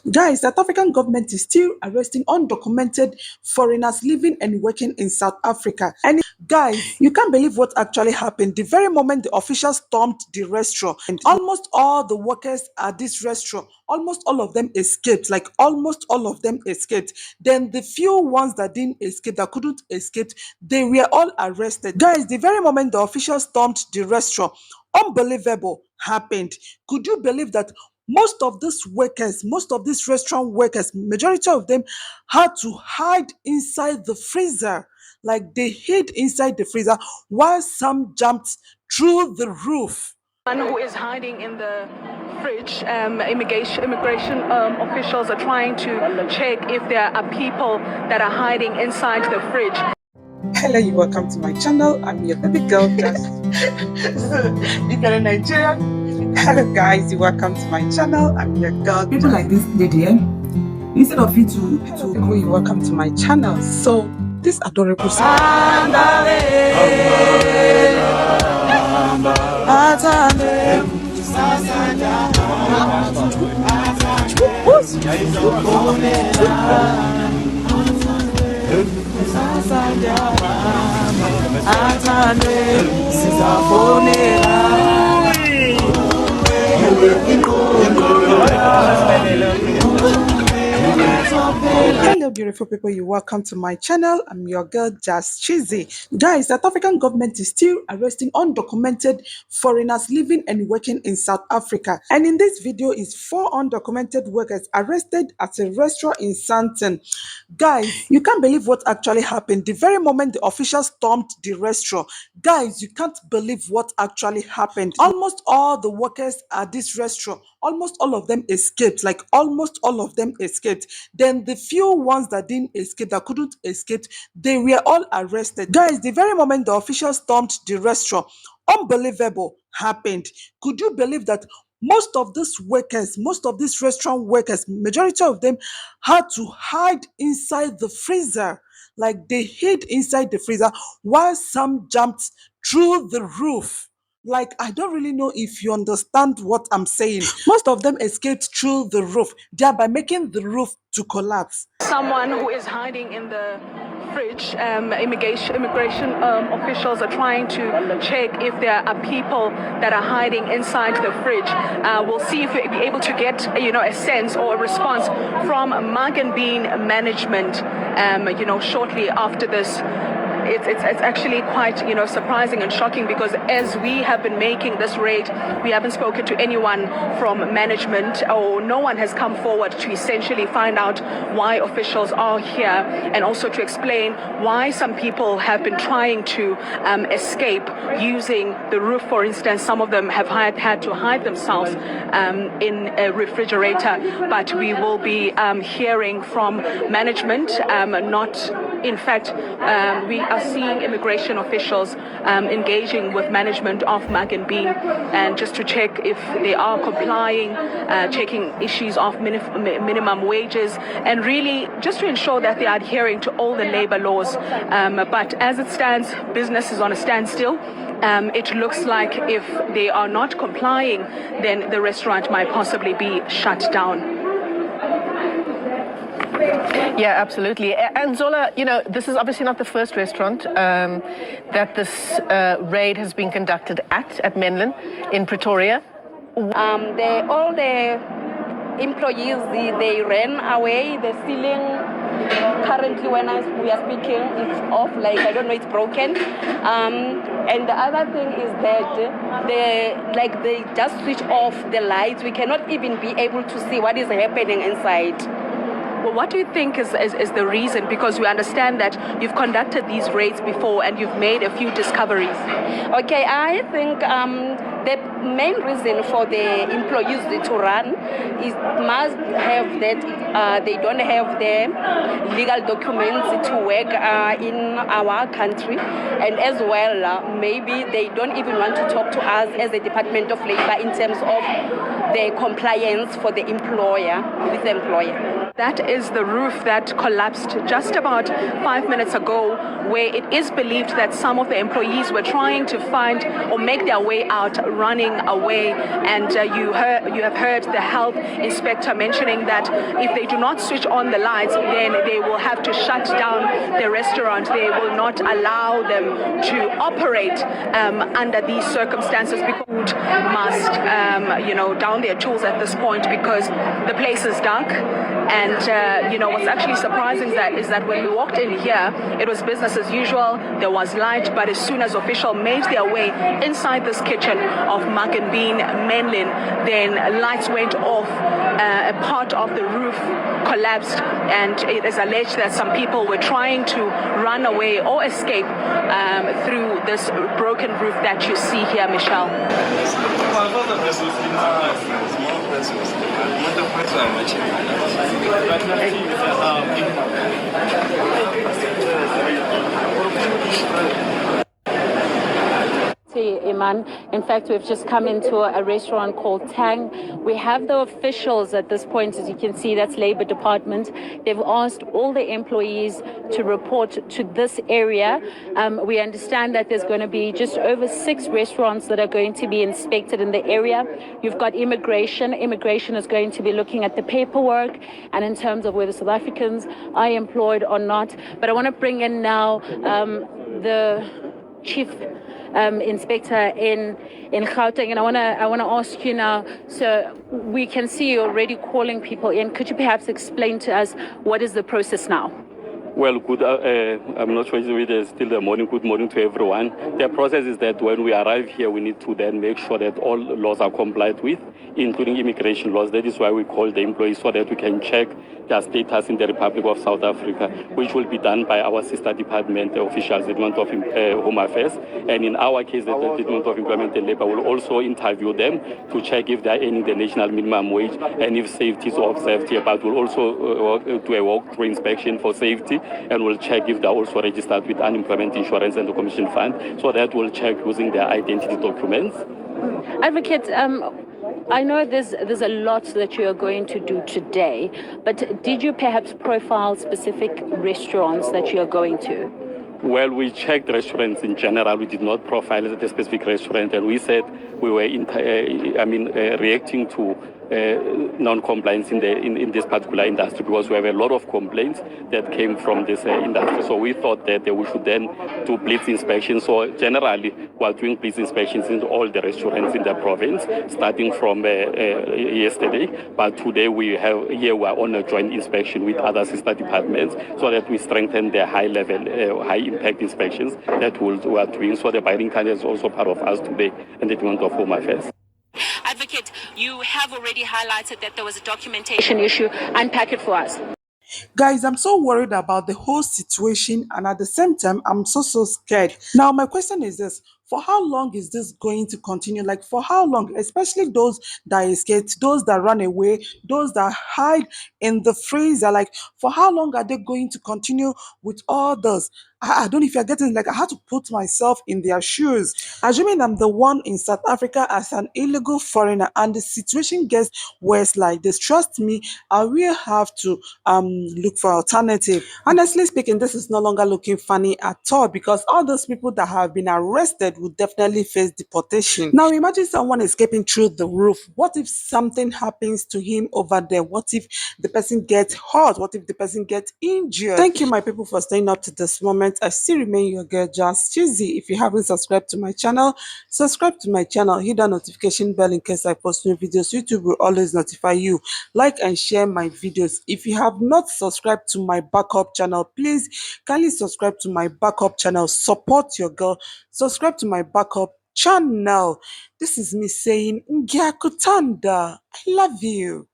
Guys, South African government is still arresting undocumented foreigners living and working in South Africa. And guys, you can't believe what actually happened. The very moment the officials stormed the restaurant, and almost all the workers at this restaurant, almost all of them escaped. Like almost all of them escaped. Then the few ones that didn't escape, that couldn't escape, they were all arrested. Guys, the very moment the officials stormed the restaurant, unbelievable happened. Could you believe that most of these workers, most of these restaurant workers, majority of them had to hide inside the freezer? Like they hid inside the freezer while some jumped through the roof. One who is hiding in the fridge. Immigration officials are trying to check if there are people that are hiding inside the fridge. Hello, you welcome to my channel. I'm your baby girl, Just. If you're a Nigerian, hello guys, you welcome to my channel. I'm your girl. People like this lady, instead of you to go, you welcome to my channel. So this adorable Hello beautiful people, you welcome to my channel. I'm your girl Just Cheesy. Guys, South African government is still arresting undocumented foreigners living and working in South Africa. And in this video is 4 undocumented workers arrested at a restaurant in Sandton. Guys, you can't believe what actually happened. The very moment the officials stormed the restaurant, guys, you can't believe what actually happened. Almost all the workers at this restaurant, almost all of them escaped. Like almost all of them escaped. Then the few ones that didn't escape, that couldn't escape, they were all arrested. Guys, the very moment the officials stormed the restaurant, unbelievable happened. Could you believe that most of these workers, most of these restaurant workers, majority of them had to hide inside the freezer? Like they hid inside the freezer while some jumped through the roof. Like, I don't really know if you understand what I'm saying. Most of them escaped through the roof, thereby making the roof to collapse. Someone who is hiding in the fridge. Immigration officials are trying to check if there are people that are hiding inside the fridge. We'll see if we'll be able to get a sense or a response from Mug and Bean management shortly after this. It's actually quite surprising and shocking, because as we have been making this raid, we haven't spoken to anyone from management, or no one has come forward to essentially find out why officials are here, and also to explain why some people have been trying to escape using the roof. For instance, some of them have had to hide themselves in a refrigerator. But we will be hearing from management, in fact, we are seeing immigration officials engaging with management of Mug and Bean, and just to check if they are complying, checking issues of minimum wages, and really just to ensure that they are adhering to all the labor laws. But as it stands, business is on a standstill. It looks like if they are not complying, then the restaurant might possibly be shut down. Yeah, absolutely. And Zola, this is obviously not the first restaurant that this raid has been conducted at Menlyn in Pretoria. All the employees, they ran away. The ceiling currently, when we are speaking, it's off. Like, I don't know, it's broken. And the other thing is that they just switch off the lights. We cannot even be able to see what is happening inside. Well, what do you think is the reason? Because we understand that you've conducted these raids before and you've made a few discoveries. Okay, I think the main reason for the employees to run is must have that they don't have the legal documents to work in our country, and as well maybe they don't even want to talk to us as a Department of Labor in terms of the compliance for the employer with the employer. That is the roof that collapsed just about 5 minutes ago, where it is believed that some of the employees were trying to find or make their way out, running away. And you have heard the health inspector mentioning that if they do not switch on the lights, then they will have to shut down the restaurant. They will not allow them to operate under these circumstances, because must down their tools at this point, because the place is dark. And what's actually surprising is that when we walked in here, it was business as usual. There was light, but as soon as officials made their way inside this kitchen of Mug and Bean Menlyn, then lights went off. A part of the roof collapsed, and it is alleged that some people were trying to run away or escape through this broken roof that you see here, Michelle. Iman. In fact, we've just come into a restaurant called Tang. We have the officials at this point, as you can see, that's Labor Department. They've asked all the employees to report to this area. We understand that there's going to be just over 6 restaurants that are going to be inspected in the area. You've got immigration. Immigration is going to be looking at the paperwork and in terms of whether South Africans are employed or not. But I want to bring in now the chief inspector in Gauteng, and I want to ask you now, so we can see you already calling people in. Could you perhaps explain to us what is the process now? Well, good. I'm not sure if it is still the morning. Good morning to everyone. The process is that when we arrive here, we need to then make sure that all laws are complied with, including immigration laws. That is why we call the employees, so that we can check their status in the Republic of South Africa, which will be done by our sister department, the officials, Department of Home Affairs. And in our case, the Department of Employment and Labour will also interview them to check if they are earning the national minimum wage and if safety is observed here. But we'll also do a walk-through inspection for safety, and we'll check if they're also registered with unemployment insurance and the commission fund. So that will check using their identity documents. Advocate, I know there's a lot that you are going to do today, but did you perhaps profile specific restaurants that you are going to? Well, we checked restaurants in general. We did not profile the specific restaurant, and we said we were reacting to non-compliance in this particular industry, because we have a lot of complaints that came from this industry. So we thought that we should then do blitz inspections. So generally, we are doing blitz inspections in all the restaurants in the province, starting from yesterday. But today we are on a joint inspection with other sister departments, so that we strengthen the high-level, high-impact inspections that we are doing. So the Biden candidate is also part of us today in the Department of Home Affairs. Advocate, you have already highlighted that there was a documentation issue. Unpack it for us. Guys, I'm so worried about the whole situation, and at the same time, I'm so scared. Now, my question is this: for how long is this going to continue? Like, for how long? Especially those that escaped, those that run away, those that hide in the freezer. Like, for how long are they going to continue with all this? I don't know if you're getting, like, I had to put myself in their shoes. Assuming I'm the one in South Africa as an illegal foreigner and the situation gets worse like this, trust me, I will have to look for alternative. Honestly speaking, this is no longer looking funny at all, because all those people that have been arrested will definitely face deportation. Now imagine someone escaping through the roof. What if something happens to him over there? What if the person gets hurt? What if the person gets injured? Thank you, my people, for staying up to this moment. I still remain your girl, Just Cheesy. If you haven't subscribed to my channel, subscribe to my channel. Hit the notification bell in case I post new videos. YouTube will always notify you. Like and share my videos. If you have not subscribed to my backup channel, please kindly subscribe to my backup channel. Support your girl. Subscribe to my backup channel. This is me saying, Ngiakutanda. I love you.